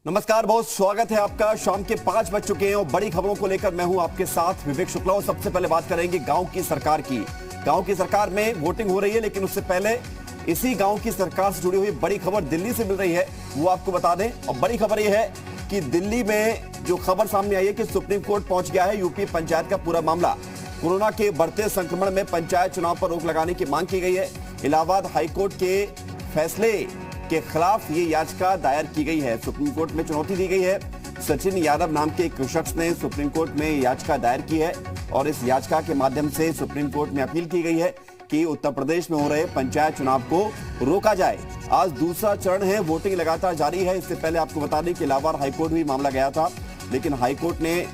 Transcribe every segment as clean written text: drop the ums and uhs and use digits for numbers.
नमस्कार, बहुत स्वागत है आपका। शाम के 5 बज चुके हैं और बड़ी खबरों को लेकर मैं हूं आपके साथ विवेक शुक्ला। और सबसे पहले बात करेंगे गांव की सरकार की। गांव की सरकार में वोटिंग हो रही है, लेकिन उससे पहले इसी गांव की सरकार से जुड़ी हुई बड़ी खबर दिल्ली से मिल रही है, वो आपको बता दें। और बड़ी खबर यह है कि दिल्ली में जो खबर सामने आई है कि सुप्रीम कोर्ट पहुंच गया है यूपी पंचायत का पूरा मामला। कोरोना के बढ़ते संक्रमण में पंचायत चुनाव पर रोक लगाने की मांग की गई है। इलाहाबाद हाईकोर्ट के फैसले के खिलाफ ये याचिका दायर की गई है। सुप्रीम कोर्ट में चुनौती दी गई है। सचिन यादव नाम के एक शख्स ने सुप्रीम कोर्ट में याचिका दायर की है और इस याचिका के माध्यम से सुप्रीम कोर्ट में अपील की गई है कि उत्तर प्रदेश में हो रहे पंचायत चुनाव को रोका जाए। आज दूसरा चरण है, वोटिंग लगातार जारी है। इससे पहले आपको बता दें कि इलाहाबाद हाईकोर्ट भी मामला गया था, लेकिन हाईकोर्ट ने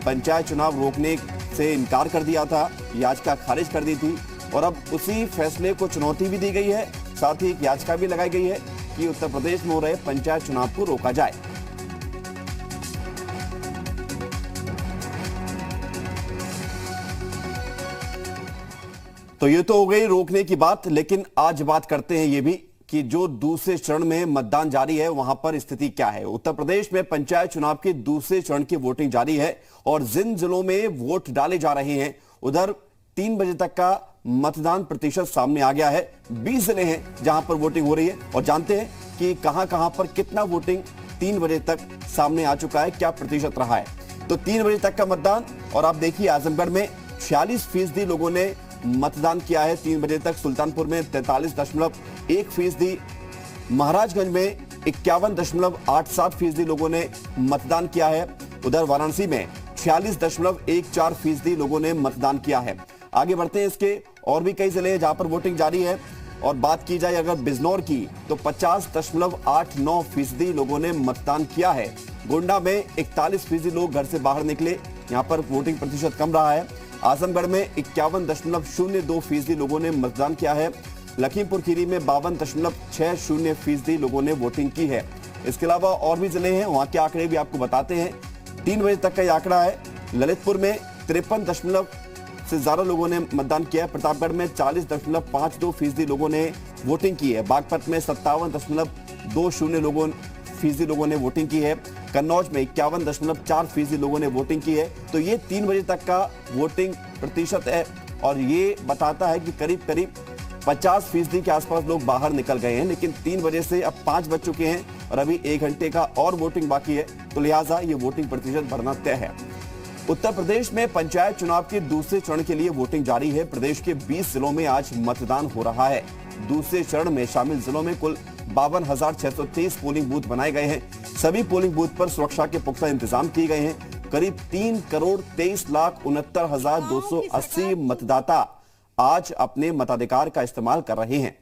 पंचायत चुनाव रोकने से इनकार कर दिया था, याचिका खारिज कर दी थी। और अब उसी फैसले को चुनौती भी दी गई है, साथ ही एक याचिका भी लगाई गई है कि उत्तर प्रदेश में हो रहे पंचायत चुनाव को रोका जाए। तो ये तो हो गई रोकने की बात, लेकिन आज बात करते हैं ये भी कि जो दूसरे चरण में मतदान जारी है वहां पर स्थिति क्या है। उत्तर प्रदेश में पंचायत चुनाव के दूसरे चरण की वोटिंग जारी है और जिन जिलों में वोट डाले जा रहे हैं उधर 3 बजे तक का मतदान प्रतिशत सामने आ गया है। 20 जिले हैं जहां पर वोटिंग हो रही है और जानते हैं कि कहां पर कितना वोटिंग 3 बजे तक सामने आ चुका है, क्या प्रतिशत रहा है। तो 3 बजे तक का मतदान, और आप देखिए आजमगढ़ में 46% लोगों ने मतदान किया है 3 बजे तक। सुल्तानपुर में 43.1%, महाराजगंज में 51.87% लोगों ने मतदान किया है। उधर वाराणसी में 46.14% लोगों ने मतदान किया है। आगे बढ़ते हैं, इसके और भी कई जिले हैं जहां पर वोटिंग जारी है। और बात की जाए अगर बिजनौर की, तो 50.89% लोगों ने मतदान किया है। गोंडा में 41% लोग घर से बाहर निकले, यहां पर वोटिंग प्रतिशत कम रहा है। आजमगढ़ में 51.02% लोगों ने मतदान किया है। लखीमपुर खीरी में 52.60% लोगों ने वोटिंग की है। इसके अलावा और भी जिले हैं, वहां के आंकड़े भी आपको बताते हैं। 3 बजे तक का ये आंकड़ा है। ललितपुर में 53 से ज्यादा लोगों ने मतदान किया है। प्रतापगढ़ में 40.52% लोगों ने वोटिंग की है। बागपत में 57.20% लोगों ने वोटिंग की है। कन्नौज में 51.4% लोगों ने वोटिंग की है। तो ये 3 बजे तक का वोटिंग प्रतिशत है और ये बताता है कि करीब 50% के आसपास लोग बाहर निकल गए हैं। लेकिन 3 बजे से अब 5 बज चुके हैं और अभी 1 घंटे का और वोटिंग बाकी है, तो लिहाजा ये वोटिंग प्रतिशत बढ़ना तय है। उत्तर प्रदेश में पंचायत चुनाव के दूसरे चरण के लिए वोटिंग जारी है। प्रदेश के 20 जिलों में आज मतदान हो रहा है। दूसरे चरण में शामिल जिलों में कुल 52,623 पोलिंग बूथ बनाए गए हैं। सभी पोलिंग बूथ पर सुरक्षा के पुख्ता इंतजाम किए गए हैं। करीब 3,23,69,280 मतदाता आज अपने मताधिकार का इस्तेमाल कर रहे हैं।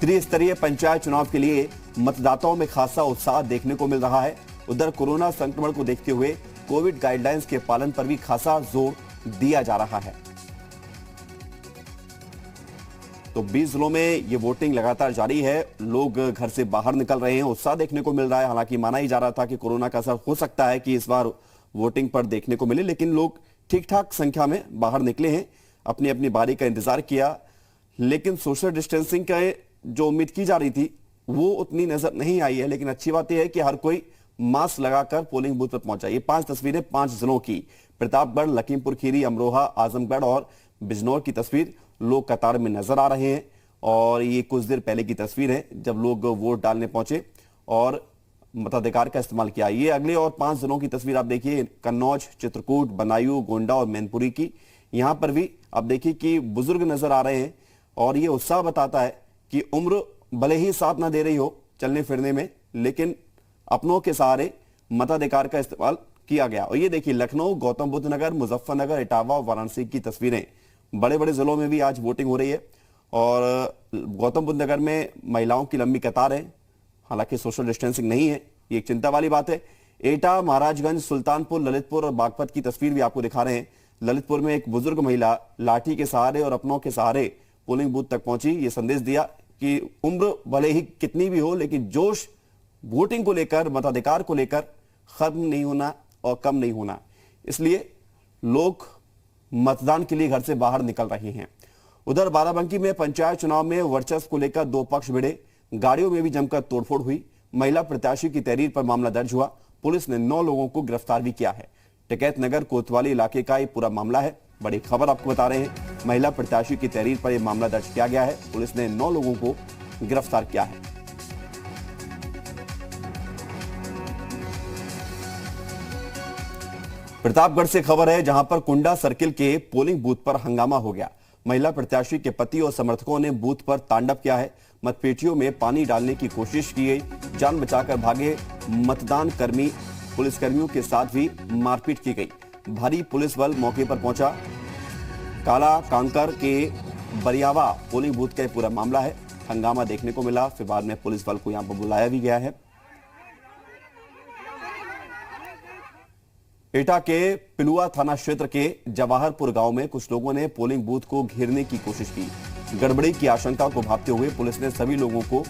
त्रिस्तरीय पंचायत चुनाव के लिए मतदाताओं में खासा उत्साह देखने को मिल रहा है। उधर कोरोना संक्रमण को देखते हुए कोविड गाइडलाइंस के पालन पर भी खासा जोर दिया जा रहा है। तो 20 जिलों में ये वोटिंग लगातार जारी है। लोग घर से बाहर निकल रहे हैं, उत्साह देखने को मिल रहा है। हालांकि माना ही जा रहा था कि कोरोना का असर हो सकता है कि इस बार वोटिंग पर देखने को मिले, लेकिन लोग ठीक ठाक संख्या में बाहर निकले हैं, अपनी अपनी बारी का इंतजार किया। लेकिन सोशल डिस्टेंसिंग का जो उम्मीद की जा रही थी वो उतनी नजर नहीं आई है। लेकिन अच्छी बात यह है कि हर कोई मास्क लगाकर पोलिंग बूथ पर पहुंचा। ये 5 तस्वीरें 5 जिलों की, प्रतापगढ़, लखीमपुर खीरी, अमरोहा, आजमगढ़ और बिजनौर की तस्वीर। लोग कतार में नजर आ रहे हैं और ये कुछ देर पहले की तस्वीर है जब लोग वोट डालने पहुंचे और मताधिकार का इस्तेमाल किया। ये अगले और 5 जिलों की तस्वीर आप देखिए, कन्नौज, चित्रकूट, बदायूं, गोंडा और मैनपुरी की। यहां पर भी आप देखिए कि बुजुर्ग नजर आ रहे हैं और ये उत्साह बताता है कि उम्र भले ही साथ ना दे रही हो चलने फिरने में, लेकिन अपनों के सहारे मताधिकार का इस्तेमाल किया गया। और ये देखिए लखनऊ, गौतम बुद्ध नगर, मुजफ्फरनगर, इटावा और वाराणसी की तस्वीरें। बड़े बड़े जिलों में भी आज वोटिंग हो रही है और गौतम बुद्ध नगर में महिलाओं की लंबी कतार है। हालांकि सोशल डिस्टेंसिंग नहीं है, ये एक चिंता वाली बात है। एटा, महाराजगंज, सुल्तानपुर, ललितपुर और बागपत की तस्वीर भी आपको दिखा रहे हैं। ललितपुर में एक बुजुर्ग महिला लाठी के सहारे और अपनों के सहारे पोलिंग बूथ तक पहुंची। ये संदेश दिया कि उम्र भले ही कितनी भी हो, लेकिन जोश वोटिंग को लेकर, मताधिकार को लेकर खत्म नहीं होना और कम नहीं होना। इसलिए लोग मतदान के लिए घर से बाहर निकल रहे हैं। उधर बाराबंकी में पंचायत चुनाव में वर्चस्व को लेकर 2 पक्ष भिड़े। गाड़ियों में भी जमकर तोड़फोड़ हुई। महिला प्रत्याशी की तहरीर पर मामला दर्ज हुआ। पुलिस ने 9 लोगों को गिरफ्तार भी किया है। टिकैत नगर कोतवाली इलाके का ये पूरा मामला है। बड़ी खबर आपको बता रहे हैं, महिला प्रत्याशी की तहरीर पर यह मामला दर्ज किया गया है। पुलिस ने 9 लोगों को गिरफ्तार किया है। प्रतापगढ़ से खबर है, जहां पर कुंडा सर्किल के पोलिंग बूथ पर हंगामा हो गया। महिला प्रत्याशी के पति और समर्थकों ने बूथ पर तांडव किया है। मतपेटियों में पानी डालने की कोशिश की गई। जान बचाकर भागे मतदान कर्मी, पुलिसकर्मियों के साथ भी मारपीट की गई। भारी पुलिस बल मौके पर पहुंचा। काला कांकर के बरियावा पोलिंग बूथ का पूरा मामला है। हंगामा देखने को मिला, फिर बाद में पुलिस बल को यहां पर बुलाया भी गया है। एटा के पिलुआ थाना क्षेत्र के जवाहरपुर गांव में कुछ लोगों ने पोलिंग बूथ को घेरने की कोशिश की। गड़बड़ी की आशंका को भांपते हुए पुलिस ने सभी लोगों को